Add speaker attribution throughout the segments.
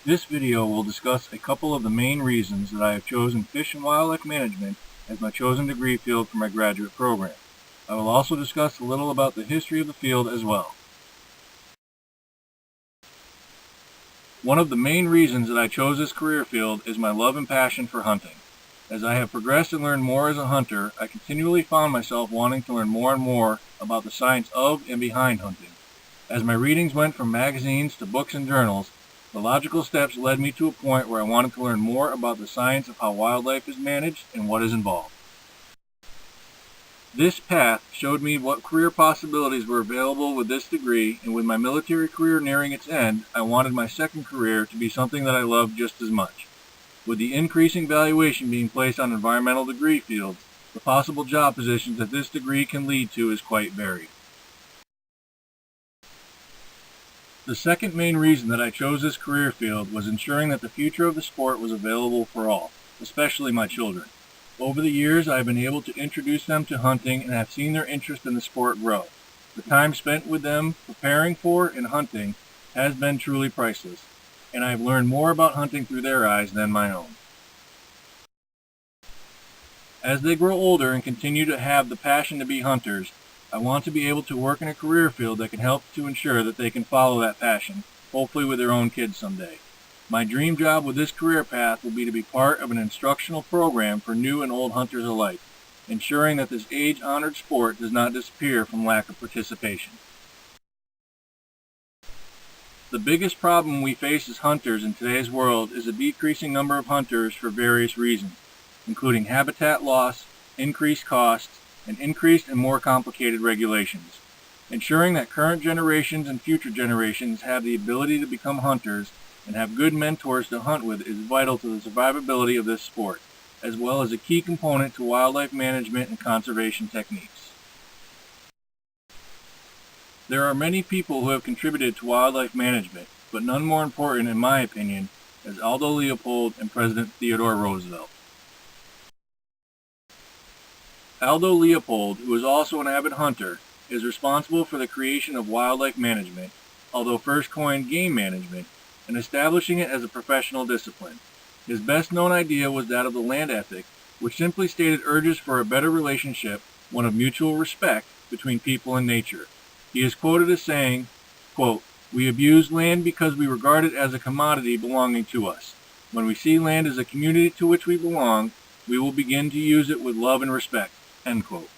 Speaker 1: This video will discuss a couple of the main reasons that I have chosen Fish and Wildlife Management as my chosen degree field for my graduate program. I will also discuss a little about the history of the field as well. One of the main reasons that I chose this career field is my love and passion for hunting. As I have progressed and learned more as a hunter, I continually found myself wanting to learn more and more about the science of and behind hunting. As my readings went from magazines to books and journals, the logical steps led me to a point where I wanted to learn more about the science of how wildlife is managed and what is involved. This path showed me what career possibilities were available with this degree, and with my military career nearing its end, I wanted my second career to be something that I loved just as much. With the increasing valuation being placed on environmental degree fields, the possible job positions that this degree can lead to is quite varied. The second main reason that I chose this career field was ensuring that the future of the sport was available for all, especially my children. Over the years, I have been able to introduce them to hunting and have seen their interest in the sport grow. The time spent with them preparing for and hunting has been truly priceless, and I have learned more about hunting through their eyes than my own. As they grow older and continue to have the passion to be hunters, I want to be able to work in a career field that can help to ensure that they can follow that passion, hopefully with their own kids someday. My dream job with this career path will be to be part of an instructional program for new and old hunters alike, ensuring that this age-honored sport does not disappear from lack of participation. The biggest problem we face as hunters in today's world is a decreasing number of hunters for various reasons, including habitat loss, increased costs, and increased and more complicated regulations. Ensuring that current generations and future generations have the ability to become hunters and have good mentors to hunt with is vital to the survivability of this sport, as well as a key component to wildlife management and conservation techniques. There are many people who have contributed to wildlife management, but none more important, in my opinion, as Aldo Leopold and President Theodore Roosevelt. Aldo Leopold, who is also an avid hunter, is responsible for the creation of wildlife management, although first coined game management, and establishing it as a professional discipline. His best known idea was that of the land ethic, which simply stated urges for a better relationship, one of mutual respect, between people and nature. He is quoted as saying, quote, "We abuse land because we regard it as a commodity belonging to us. When we see land as a community to which we belong, we will begin to use it with love and respect." End quote.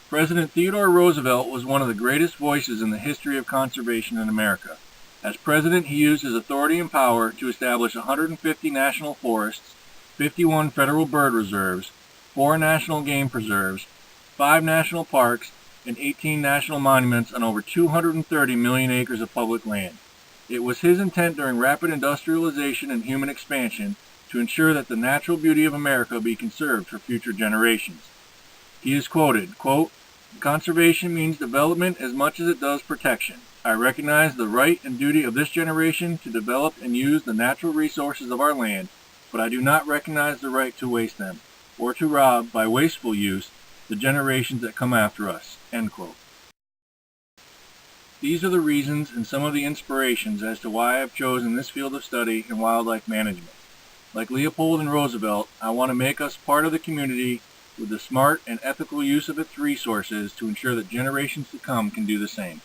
Speaker 1: President Theodore Roosevelt was one of the greatest voices in the history of conservation in America. As president, he used his authority and power to establish 150 national forests, 51 federal bird reserves, 4 national game preserves, 5 national parks, and 18 national monuments on over 230 million acres of public land. It was his intent during rapid industrialization and human expansion to ensure that the natural beauty of America be conserved for future generations. He is quoted, quote, "Conservation means development as much as it does protection. I recognize the right and duty of this generation to develop and use the natural resources of our land, but I do not recognize the right to waste them, or to rob, by wasteful use, the generations that come after us." End quote. These are the reasons and some of the inspirations as to why I have chosen this field of study in wildlife management. Like Leopold and Roosevelt, I want to make us part of the community with the smart and ethical use of its resources to ensure that generations to come can do the same.